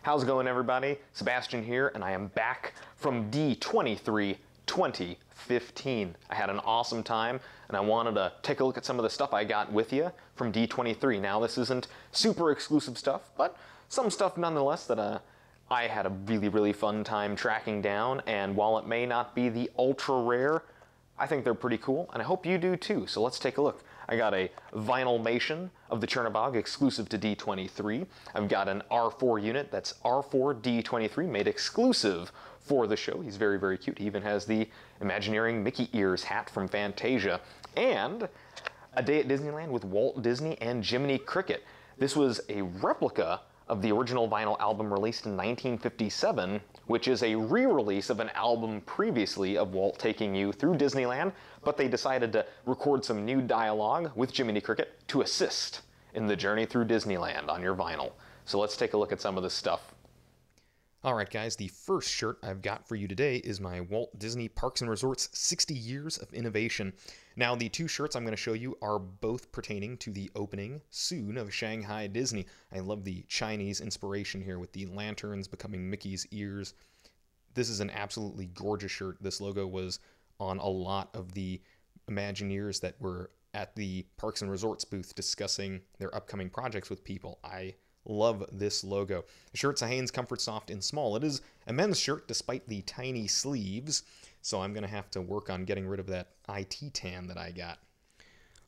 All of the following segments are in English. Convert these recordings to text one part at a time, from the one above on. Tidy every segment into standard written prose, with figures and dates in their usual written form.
How's it going, everybody? Sebastian here, and I am back from D23 2015. I had an awesome time, and I wanted to take a look at some of the stuff I got with you from D23. Now, this isn't super exclusive stuff, but some stuff nonetheless that I had a really fun time tracking down, and while it may not be the ultra rare, I think they're pretty cool, and I hope you do too, so let's take a look. I got a Vinylmation of the Chernabog exclusive to D23. I've got an R4 unit that's R4-D23 made exclusive for the show. He's very cute. He even has the Imagineering Mickey ears hat from Fantasia. And a day at Disneyland with Walt Disney and Jiminy Cricket. This was a replica of the original vinyl album released in 1957, which is a re-release of an album previously of Walt taking you through Disneyland, but they decided to record some new dialogue with Jiminy Cricket to assist in the journey through Disneyland on your vinyl. So let's take a look at some of this stuff. Alright guys, the first shirt I've got for you today is my Walt Disney Parks and Resorts 60 Years of Innovation. Now, the two shirts I'm going to show you are both pertaining to the opening soon of Shanghai Disney. I love the Chinese inspiration here with the lanterns becoming Mickey's ears. This is an absolutely gorgeous shirt. This logo was on a lot of the Imagineers that were at the Parks and Resorts booth discussing their upcoming projects with people. I love this logo. The shirt's a Hanes Comfort Soft in small. It is a men's shirt despite the tiny sleeves, so I'm going to have to work on getting rid of that IT tan that I got.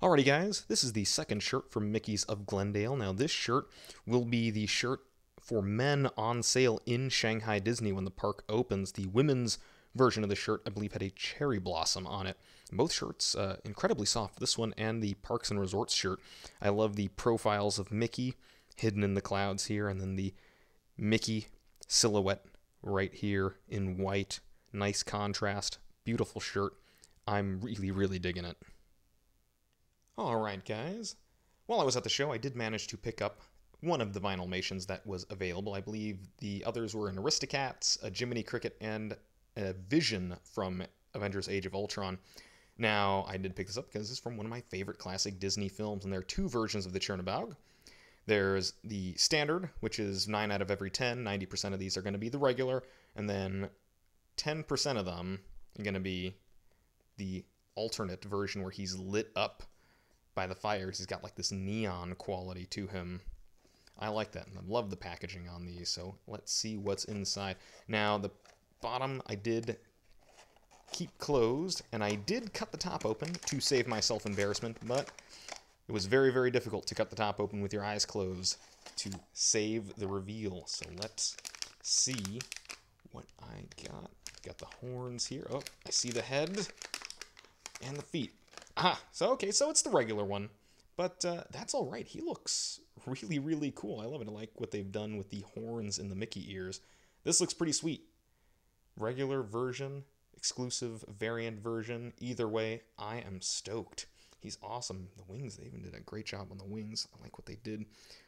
Alrighty guys, this is the second shirt from Mickey's of Glendale. Now this shirt will be the shirt for men on sale in Shanghai Disney when the park opens. The women's version of the shirt, I believe, had a cherry blossom on it. Both shirts, incredibly soft. This one and the Parks and Resorts shirt. I love the profiles of Mickey hidden in the clouds here, and then the Mickey silhouette right here in white. Nice contrast, beautiful shirt. I'm really digging it. Alright guys, while I was at the show I did manage to pick up one of the Vinylmations that was available. I believe the others were an Aristocats, a Jiminy Cricket, and a Vision from Avengers Age of Ultron. Now, I did pick this up because it's from one of my favorite classic Disney films, and there are two versions of the Chernabog. There's the standard, which is 9 out of every 10. 90% of these are going to be the regular. And then 10% of them are going to be the alternate version where he's lit up by the fires. He's got like this neon quality to him. I like that. And I love the packaging on these. So let's see what's inside. Now, the bottom I did keep closed. And I did cut the top open to save myself embarrassment. But it was very difficult to cut the top open with your eyes closed to save the reveal. So let's see what I got. Got the horns here. Oh, I see the head and the feet. Ah, so it's the regular one. But that's all right. He looks really cool. I love it. I like what they've done with the horns and the Mickey ears. This looks pretty sweet. Regular version, exclusive variant version. Either way, I am stoked. He's awesome. The wings, they even did a great job on the wings. I like what they did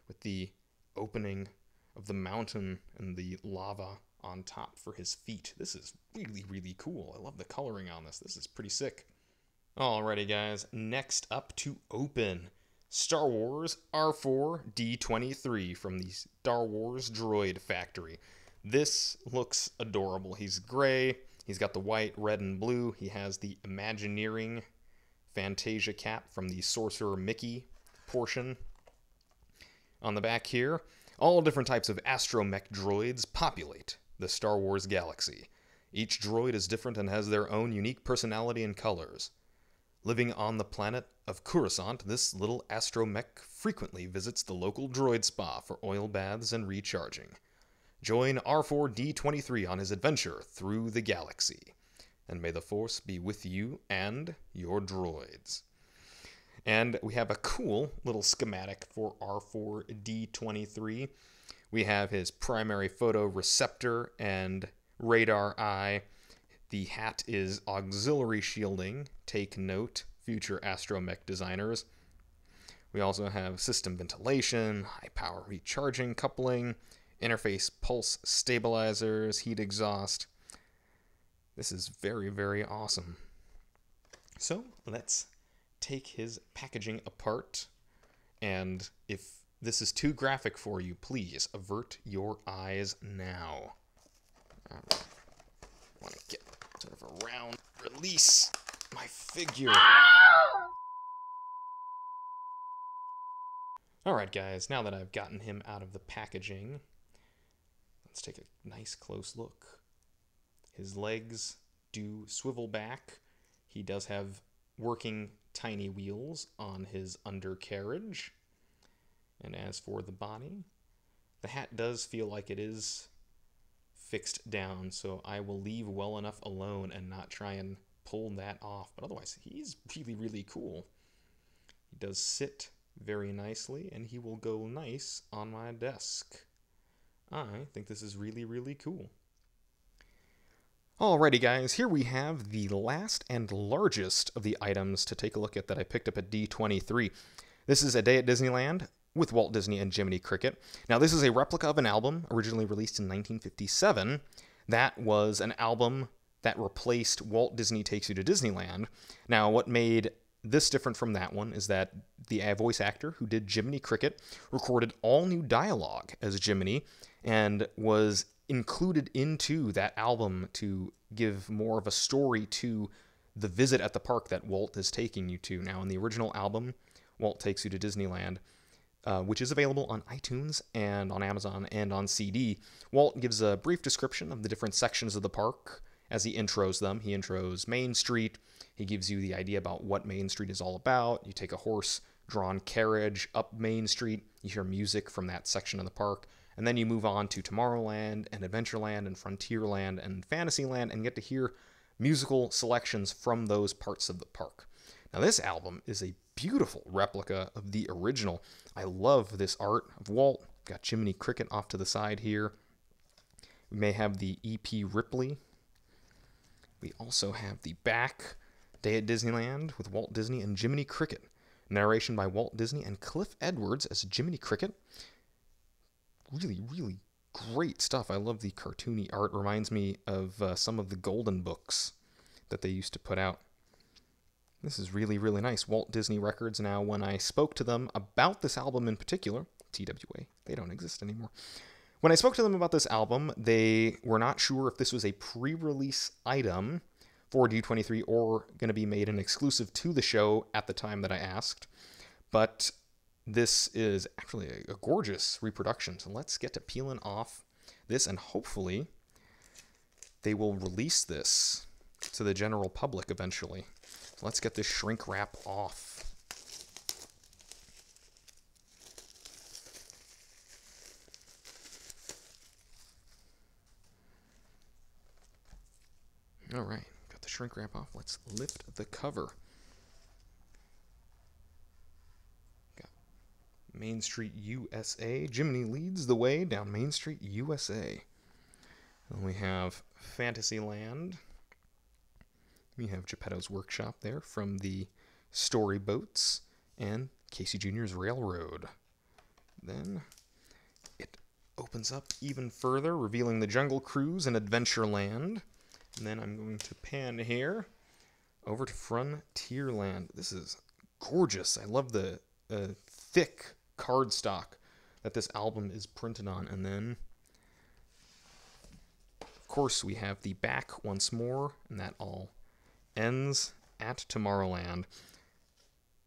with the opening of the mountain and the lava on top for his feet. This is really cool. I love the coloring on this. This is pretty sick. Alrighty guys, next up to open, Star Wars R4-D23 from the Star Wars Droid Factory. This looks adorable. He's gray, he's got the white, red, and blue. He has the Imagineering Fantasia cap from the Sorcerer Mickey portion. On the back here, all different types of astromech droids populate the Star Wars galaxy. Each droid is different and has their own unique personality and colors. Living on the planet of Coruscant, this little astromech frequently visits the local droid spa for oil baths and recharging. Join R4-D23 on his adventure through the galaxy. And may the Force be with you and your droids. And we have a cool little schematic for R4-D23. We have his primary photo receptor and radar eye. The hat is auxiliary shielding. Take note, future astromech designers. We also have system ventilation, high power recharging coupling, interface pulse stabilizers, heat exhaust. This is very awesome. So let's take his packaging apart, and if This is too graphic for you. Please avert your eyes now. I want to get sort of around, release my figure. Alright guys, now that I've gotten him out of the packaging, let's take a nice close look. His legs do swivel back. He does have working tiny wheels on his undercarriage. And as for the body, the hat does feel like it is fixed down, so I will leave well enough alone and not try and pull that off. But otherwise, he's really, really cool. He does sit very nicely, and he will go nice on my desk. I think this is really, really cool. Alrighty guys, here we have the last and largest of the items to take a look at that I picked up at D23. This is A Day at Disneyland with Walt Disney and Jiminy Cricket. Now this is a replica of an album originally released in 1957. That was an album that replaced Walt Disney Takes You to Disneyland. Now what made this different from that one is that the voice actor who did Jiminy Cricket recorded all new dialogue as Jiminy and was included into that album to give more of a story to the visit at the park that Walt is taking you to. Now, in the original album, Walt Takes You to Disneyland, which is available on iTunes and on Amazon and on CD, Walt gives a brief description of the different sections of the park as he intros them. He intros Main Street. He gives you the idea about what Main Street is all about. You take a horse-drawn carriage up Main Street. You hear music from that section of the park. And then you move on to Tomorrowland and Adventureland and Frontierland and Fantasyland and get to hear musical selections from those parts of the park. Now this album is a beautiful replica of the original. I love this art of Walt. Got Jiminy Cricket off to the side here. We may have the EP Ripley. We also have the back Day at Disneyland with Walt Disney and Jiminy Cricket. Narration by Walt Disney and Cliff Edwards as Jiminy Cricket. Really, really great stuff. I love the cartoony art. Reminds me of some of the Golden books that they used to put out. This is really, really nice. Walt Disney Records. Now, when I spoke to them about this album in particular, TWA, they don't exist anymore. When I spoke to them about this album, they were not sure if this was a pre-release item for D23 or going to be made an exclusive to the show at the time that I asked. But this is actually a gorgeous reproduction, so let's get to peeling off this, and hopefully they will release this to the general public eventually. So let's get this shrink wrap off. All right, got the shrink wrap off. Let's lift the cover. Main Street, USA. Jiminy leads the way down Main Street, USA. Then we have Fantasyland. We have Geppetto's Workshop there from the Storyboats and Casey Jr.'s Railroad. Then it opens up even further, revealing the Jungle Cruise and Adventureland. And then I'm going to pan here over to Frontierland. This is gorgeous. I love the thick cardstock that this album is printed on. And then, of course, we have the back once more, and that all ends at Tomorrowland.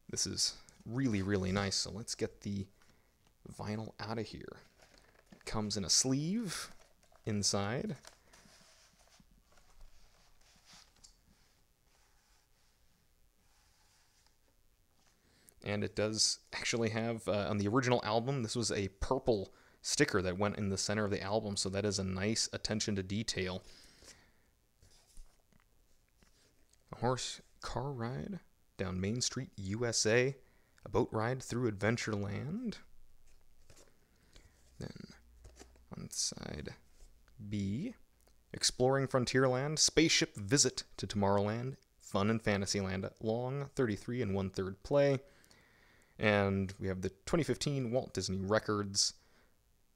This is really, really nice. So let's get the vinyl out of here. It comes in a sleeve inside. And it does actually have, on the original album, this was a purple sticker that went in the center of the album, so that is a nice attention to detail. A horse car ride down Main Street, USA. A boat ride through Adventureland. Then, on side B, Exploring Frontierland, Spaceship Visit to Tomorrowland, Fun and Fantasyland, long 33 1/3 play. And we have the 2015 Walt Disney Records.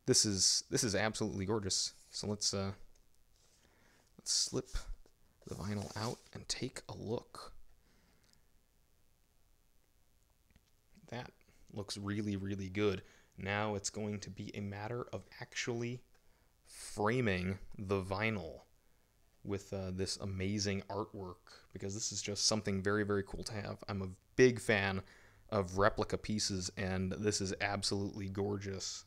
This is absolutely gorgeous. So let's slip the vinyl out and take a look. That looks really, really good. Now it's going to be a matter of actually framing the vinyl with this amazing artwork, because this is just something very, very cool to have. I'm a big fan of replica pieces, and this is absolutely gorgeous.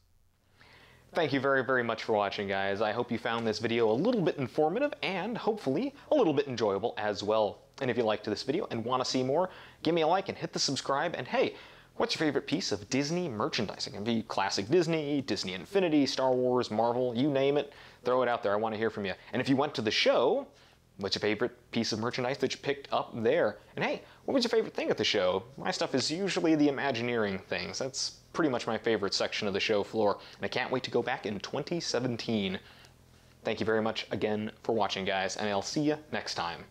Thank you very, very much for watching, guys. I hope you found this video a little bit informative and hopefully a little bit enjoyable as well. And if you liked this video and want to see more, give me a like and hit the subscribe. And hey, what's your favorite piece of Disney merchandise? It can be classic Disney, Disney Infinity, Star Wars, Marvel, you name it. Throw it out there. I want to hear from you. And if you went to the show, what's your favorite piece of merchandise that you picked up there? And hey, what was your favorite thing at the show? My stuff is usually the Imagineering things. That's pretty much my favorite section of the show floor. And I can't wait to go back in 2017. Thank you very much again for watching, guys, and I'll see you next time.